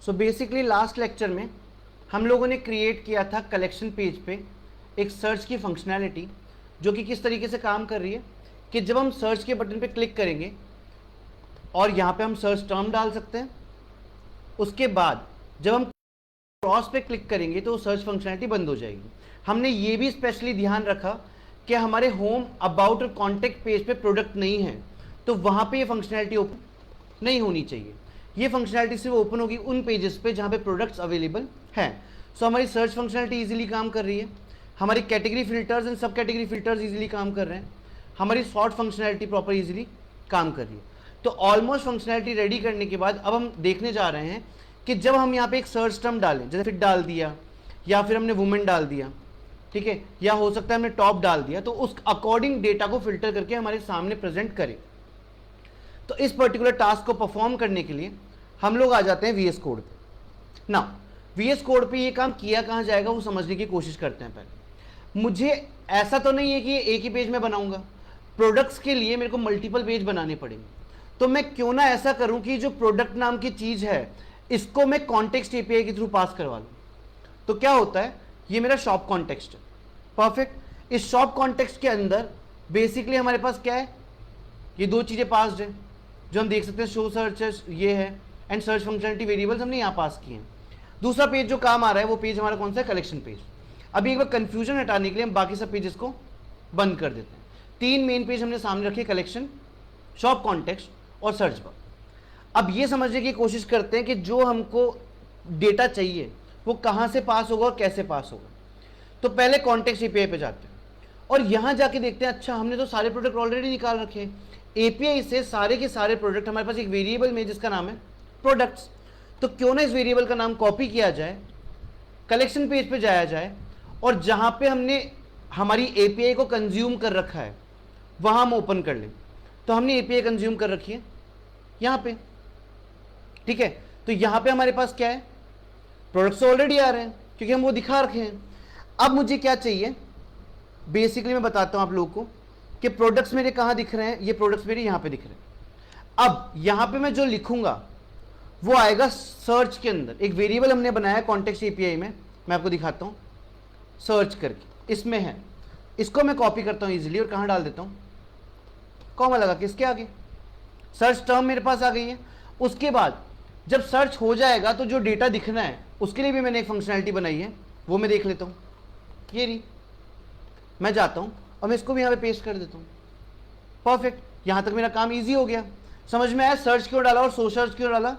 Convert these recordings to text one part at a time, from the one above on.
So basically last lecture में हम लोगों ने क्रिएट किया था कलेक्शन पेज पे एक सर्च की फंक्शनैलिटी, जो कि किस तरीके से काम कर रही है कि जब हम सर्च के बटन पे क्लिक करेंगे और यहाँ पे हम सर्च टर्म डाल सकते हैं, उसके बाद जब हम क्रॉस पे क्लिक करेंगे तो सर्च फंक्शनैलिटी बंद हो जाएगी। हमने ये भी स्पेशली ध्यान रखा कि हमारे होम, अबाउट और कॉन्टेक्ट पेज पे प्रोडक्ट नहीं है, तो वहाँ पे ये फंक्शनैलिटी ओपन नहीं होनी चाहिए। ये फंक्शनैलिटी सिर्फ ओपन होगी उन पेजेस पे जहाँ पे प्रोडक्ट्स अवेलेबल हैं। सो हमारी सर्च फंक्शनैलिटी इजीली काम कर रही है, हमारी कैटेगरी फिल्टर्स एंड सब कैटेगरी फिल्टर्स इजीली काम कर रहे हैं, हमारी सॉर्ट फंक्शनैलिटी प्रॉपर इजीली काम कर रही है। तो ऑलमोस्ट फंक्शनैलिटी रेडी करने के बाद अब हम देखने जा रहे हैं कि जब हम यहाँ पे एक सर्च टर्म डालें, जैसे फिट डाल दिया या फिर हमने वुमेन डाल दिया, ठीक है, या हो सकता है हमने टॉप डाल दिया, तो उस अकॉर्डिंग डेटा को फिल्टर करके हमारे सामने प्रेजेंट करें। तो इस पर्टिकुलर टास्क को परफॉर्म करने के लिए हम लोग आ जाते हैं वीएस कोड पे। ना वीएस कोड पे ये काम किया कहाँ जाएगा वो समझने की कोशिश करते हैं। पहले मुझे ऐसा तो नहीं है कि एक ही पेज में बनाऊंगा, प्रोडक्ट्स के लिए मेरे को मल्टीपल पेज बनाने पड़ेंगे। तो मैं क्यों ना ऐसा करूं कि जो प्रोडक्ट नाम की चीज है इसको मैं कॉन्टेक्स्ट एपीआई के थ्रू पास करवा लूं। तो क्या होता है, ये मेरा शॉप कॉन्टेक्स्ट है। परफेक्ट। इस शॉप कॉन्टेक्स्ट के अंदर बेसिकली हमारे पास क्या है, ये दो चीजें पास्ड है जो हम देख सकते हैं, शो सर्च ये है एंड सर्च फंक्शनलिटी वेरिएबल्स हमने यहाँ पास किए हैं। दूसरा पेज जो काम आ रहा है वो पेज हमारा कौन सा है, कलेक्शन पेज। अभी एक बार कंफ्यूजन हटाने के लिए हम बाकी सब पेजेस को बंद कर देते हैं। तीन मेन पेज हमने सामने रखे, कलेक्शन, शॉप कॉन्टेक्स्ट और सर्च बार। अब ये समझने की कोशिश करते हैं कि जो हमको डेटा चाहिए वो कहाँ से पास होगा और कैसे पास होगा। तो पहले कॉन्टेक्स्ट एपीआई पे जाते हैं और यहाँ जाके देखते हैं, अच्छा हमने तो सारे प्रोडक्ट ऑलरेडी निकाल रखे हैं। एपीआई से सारे के सारे प्रोडक्ट हमारे पास एक वेरिएबल में जिसका नाम है प्रोडक्ट्स। तो क्यों ना इस वेरिएबल का नाम कॉपी किया जाए, कलेक्शन पेज पे जाया जाए और जहाँ पे हमने हमारी एपीआई को कंज्यूम कर रखा है वहाँ हम ओपन कर लें। तो हमने एपीआई कंज्यूम कर रखी है यहाँ पे, ठीक है। तो यहाँ पे हमारे पास क्या है, प्रोडक्ट्स ऑलरेडी आ रहे हैं क्योंकि हम वो दिखा रखे हैं। अब मुझे क्या चाहिए, बेसिकली मैं बताता हूँ आप लोगों को कि प्रोडक्ट्स मेरे कहाँ दिख रहे हैं, ये प्रोडक्ट्स मेरे यहाँ पे दिख रहे हैं। अब यहाँ पे मैं जो लिखूंगा वो आएगा सर्च के अंदर। एक वेरिएबल हमने बनाया कॉन्टेक्स्ट एपीआई में, मैं आपको दिखाता हूँ, सर्च करके इसमें है। इसको मैं कॉपी करता हूँ इजीली और कहाँ डाल देता हूँ, कॉमा लगा के इसके आगे। सर्च टर्म मेरे पास आ गई है। उसके बाद जब सर्च हो जाएगा तो जो डेटा दिखना है उसके लिए भी मैंने एक फंक्शनैलिटी बनाई है, वो मैं देख लेता हूँ। ये रही, मैं जाता हूँ और मैं इसको भी यहाँ पे पेस्ट कर देता हूँ। परफेक्ट। यहाँ तक मेरा काम इजी हो गया। समझ में आया सर्च क्यों डाला और शो सर्च क्यों डाला।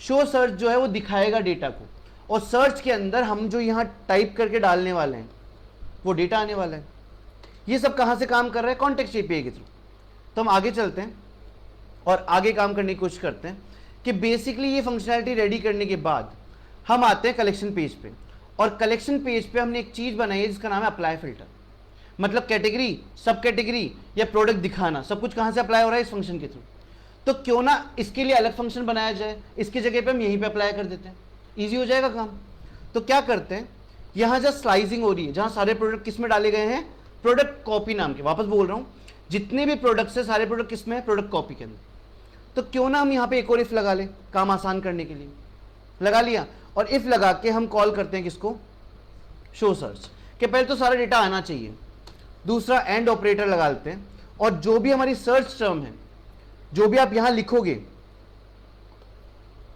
शो सर्च जो है वो दिखाएगा डेटा को, और सर्च के अंदर हम जो यहाँ टाइप करके डालने वाले हैं वो डेटा आने वाला है। ये सब कहाँ से काम कर रहा है, कॉन्टेक्स्ट एपीआई के थ्रू। तो हम आगे चलते हैं और आगे काम करने की कोशिश करते हैं कि बेसिकली ये फंक्शनैलिटी रेडी करने के बाद हम आते हैं कलेक्शन पेज पे। और कलेक्शन पेज पे हमने एक चीज़ बनाई है जिसका नाम है अप्लाई फिल्टर। मतलब कैटेगरी, सब कैटेगरी या प्रोडक्ट दिखाना, सब कुछ कहाँ से अप्लाई हो रहा है, इस फंक्शन के थ्रू। तो क्यों ना इसके लिए अलग फंक्शन बनाया जाए, इसकी जगह पे हम यहीं पे अप्लाई कर देते हैं, ईजी हो जाएगा काम। तो क्या करते हैं, यहाँ जहाँ स्लाइसिंग हो रही है, जहाँ सारे प्रोडक्ट किस में डाले गए हैं, प्रोडक्ट कॉपी नाम के, वापस बोल रहा हूँ, जितने भी प्रोडक्ट्स है सारे प्रोडक्ट किस में है, प्रोडक्ट कॉपी के अंदर। तो क्यों ना हम यहाँ पे एक और इफ लगा लें, काम आसान करने के लिए। लगा लिया और इफ लगा के हम कॉल करते हैं किसको, शो सर्च के। पहले तो सारा डेटा आना चाहिए। दूसरा एंड ऑपरेटर लगा लेते हैं और जो भी हमारी सर्च टर्म है, जो भी आप यहां लिखोगे,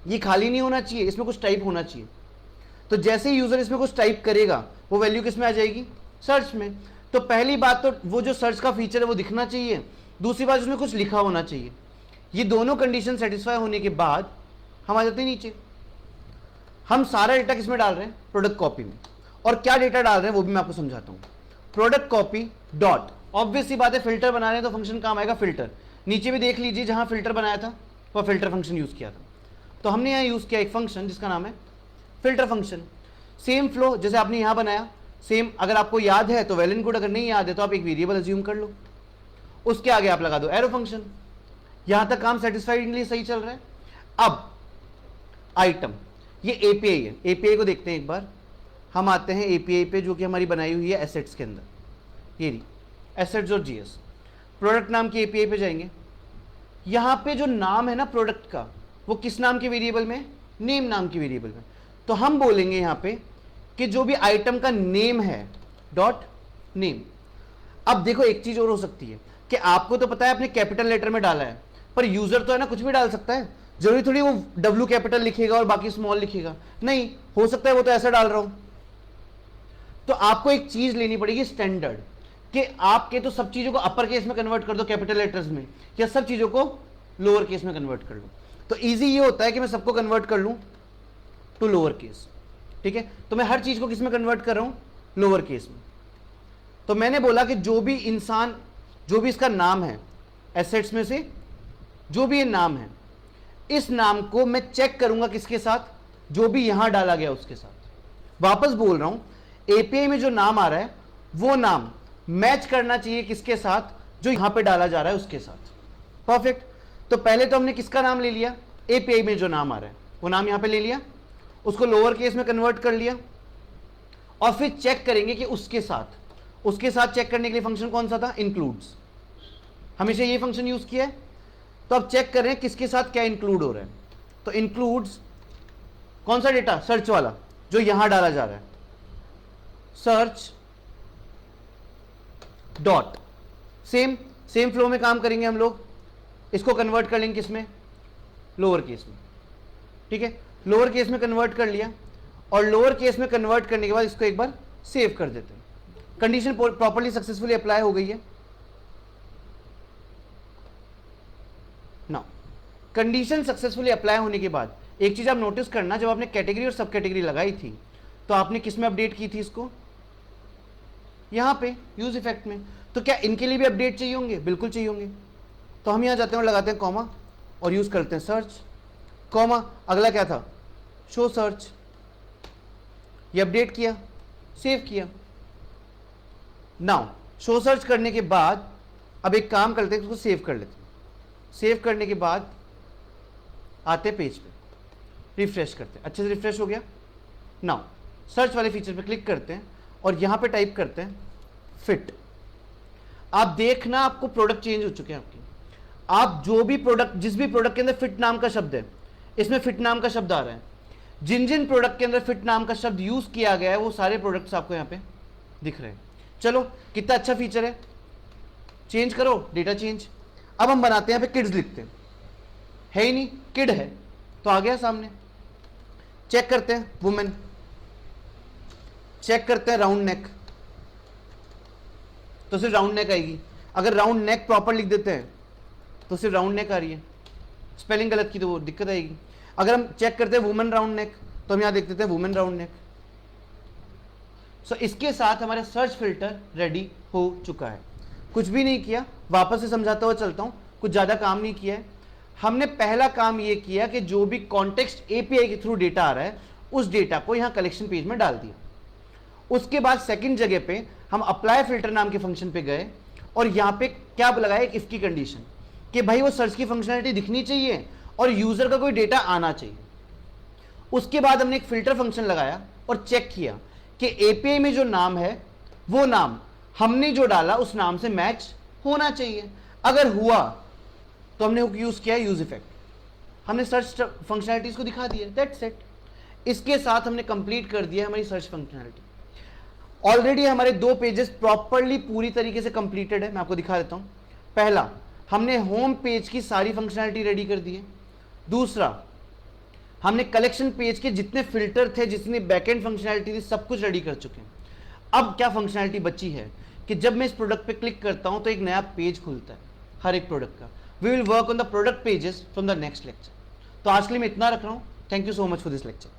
ये खाली नहीं होना चाहिए, इसमें कुछ टाइप होना चाहिए। तो जैसे ही यूजर इसमें कुछ टाइप करेगा वो वैल्यू किस में आ जाएगी, सर्च में। तो पहली बात तो वो जो सर्च का फीचर है वो दिखना चाहिए, दूसरी बात उसमें कुछ लिखा होना चाहिए। ये दोनों कंडीशन सेटिस्फाई होने के बाद हम आ जाते हैं नीचे। हम सारा डेटा किस में डाल रहे हैं, प्रोडक्ट कॉपी में। और क्या डेटा डाल रहे हैं वो भी मैं आपको समझाता हूं। प्रोडक्ट कॉपी डॉट, ऑब्वियस सी बात है, फिल्टर बना रहे हैं तो फंक्शन काम आएगा फिल्टर। नीचे भी देख लीजिए जहां फिल्टर बनाया था वह फिल्टर फंक्शन यूज किया था। तो हमने यहां यूज किया एक फंक्शन जिसका नाम है फिल्टर फंक्शन। सेम फ्लो जैसे आपने यहां बनाया, सेम। अगर आपको याद है तो वेल एंड गुड, अगर नहीं याद है तो आप एक वेरिएबल अज्यूम कर लो, उसके आगे आप लगा दो एरो फंक्शन। यहां तक काम सेटिस्फाइडली सही चल रहा है। अब आइटम, ये एपीआई है। एपीआई को देखते हैं एक बार। हम आते हैं एपीआई पे जो कि हमारी बनाई हुई है एसेट्स के अंदर। ये रही एसेट्स और जीएस। प्रोडक्ट नाम की एपीआई पे जाएंगे। यहां पे जो नाम है ना प्रोडक्ट का, वो किस नाम के वेरिएबल में, नेम नाम की वेरिएबल में। तो हम बोलेंगे यहां पे कि जो भी आइटम का नेम है डॉट नेम। अब देखो एक चीज और हो सकती है कि आपको तो पता है आपने कैपिटल लेटर में डाला है, पर यूजर तो है ना कुछ भी डाल सकता है, जरूरी थोड़ी वो W कैपिटल लिखेगा और बाकी स्मॉल लिखेगा, नहीं, हो सकता है वो तो ऐसा डाल रहा हूं। तो आपको एक चीज लेनी पड़ेगी स्टैंडर्ड, कि आपके तो सब चीजों को अपर केस में कन्वर्ट कर दो कैपिटल लेटर्स में, या सब चीजों को लोअर केस में कन्वर्ट कर लो। तो इजी ये होता है कि मैं सबको कन्वर्ट कर लूं टू लोअर केस, ठीक है। तो मैं हर चीज को किस में कन्वर्ट कर रहा हूं, लोअर केस में। तो मैंने बोला कि जो भी इंसान, जो भी इसका नाम है, एसेट्स में से जो भी ये नाम है, इस नाम को मैं चेक करूंगा किसके साथ, जो भी यहां डाला गया उसके साथ। वापस बोल रहा हूं, एपीआई में जो नाम आ रहा है वो नाम मैच करना चाहिए किसके साथ, जो यहां पे डाला जा रहा है उसके साथ। परफेक्ट। तो पहले तो हमने किसका नाम ले लिया, एपीआई में जो नाम आ रहा है वो नाम यहां पे ले लिया, उसको लोअर केस में कन्वर्ट कर लिया, और फिर चेक करेंगे कि उसके साथ चेक करने के लिए फंक्शन कौन सा था, इंक्लूड्स। हमेशा ये फंक्शन यूज किया है। तो अब चेक कर रहे हैं किसके साथ क्या इंक्लूड हो रहा है। तो इंक्लूड्स कौन सा डेटा, सर्च वाला जो यहां डाला जा रहा है, सर्च डॉट सेम फ्लो में काम करेंगे हम लोग, इसको कन्वर्ट कर लेंगे किसमें, लोअर केस में, ठीक है। लोअर केस में कन्वर्ट कर लिया, और लोअर केस में कन्वर्ट करने के बाद इसको एक बार सेव कर देते हैं। कंडीशन प्रॉपर्ली सक्सेसफुली अप्लाई हो गई है। नाउ कंडीशन सक्सेसफुली अप्लाई होने के बाद एक चीज आप नोटिस करना, जब आपने कैटेगरी और सब कैटेगरी लगाई थी तो आपने किस में अपडेट की थी इसको, यहां पे यूज इफेक्ट में। तो क्या इनके लिए भी अपडेट चाहिए होंगे, बिल्कुल चाहिए होंगे। तो हम यहां जाते हैं और लगाते हैं कॉमा और यूज करते हैं सर्च कॉमा, अगला क्या था, शो सर्च। ये अपडेट किया, सेव किया। नाउ शो सर्च करने के बाद अब एक काम करते हैं, उसको सेव कर लेते हैं। सेव करने के बाद आते पेज पे, रिफ्रेश करते हैं, अच्छे से रिफ्रेश हो गया। नाउ सर्च वाले फीचर पे क्लिक करते हैं और यहां पे टाइप करते हैं फिट। आप देखना आपको प्रोडक्ट चेंज हो चुके हैं आपके। आप जो भी प्रोडक्ट, जिस भी प्रोडक्ट के अंदर फिट नाम का शब्द है, इसमें फिट नाम का शब्द आ रहा है। जिन जिन प्रोडक्ट के अंदर फिट नाम का शब्द यूज किया गया है वो सारे प्रोडक्ट्स आपको यहां पे दिख रहे हैं। चलो कितना अच्छा फीचर है, चेंज करो, डेटा चेंज। अब हम बनाते हैं, यहाँ पे किड्स लिखते हैं, है ही नहीं, किड है तो आ गया सामने। चेक करते हैं वुमेन, चेक करते हैं राउंड नेक, तो सिर्फ राउंड नेक आएगी। अगर राउंड नेक प्रॉपर लिख देते हैं तो सिर्फ राउंड नेक आ रही है, स्पेलिंग गलत की तो वो दिक्कत आएगी। अगर हम चेक करते हैं वुमेन राउंड नेक तो हम यहां देख देते हैं वुमेन राउंड नेक। सो इसके साथ हमारा सर्च फिल्टर रेडी हो चुका है। कुछ भी नहीं किया, वापस से समझाता हुआ चलता हूं, कुछ ज्यादा काम नहीं किया है। हमने पहला काम यह किया कि जो भी कॉन्टेक्स्ट एपीआई के थ्रू डेटा आ रहा है उस डेटा को यहां कलेक्शन पेज में डाल दिया। उसके बाद सेकंड जगह पे हम अप्लाई फिल्टर नाम के फंक्शन पे गए और यहां पे क्या लगाया, एक इफ की कंडीशन कि भाई वो सर्च की फंक्शनैलिटी दिखनी चाहिए और यूजर का कोई डेटा आना चाहिए। उसके बाद हमने एक फिल्टर फंक्शन लगाया और चेक किया कि एपीआई में जो नाम है वो नाम हमने जो डाला उस नाम से मैच होना चाहिए। अगर हुआ तो हमने यूज किया यूज इफेक्ट, हमने सर्च फंक्शनैलिटीज को दिखा दिया, दैट्स इट। इसके साथ हमने कंप्लीट कर दिया हमारी सर्च फंक्शनैलिटी। ऑलरेडी हमारे 2 पेजेस प्रॉपरली पूरी तरीके से कंप्लीटेड है। मैं आपको दिखा देता हूं। पहला, हमने होम पेज की सारी फंक्शनैलिटी रेडी कर दी है। दूसरा, हमने कलेक्शन पेज के जितने फिल्टर थे, जितनी बैकएंड फंक्शनैलिटी थी, सब कुछ रेडी कर चुके हैं। अब क्या फंक्शनैलिटी बची है कि जब मैं इस प्रोडक्ट पे क्लिक करता हूं तो एक नया पेज खुलता है हर एक प्रोडक्ट का। We will work on the product pages from the next lecture. तो आज के लिए मैं इतना रख रहा हूं। Thank you so much for this lecture.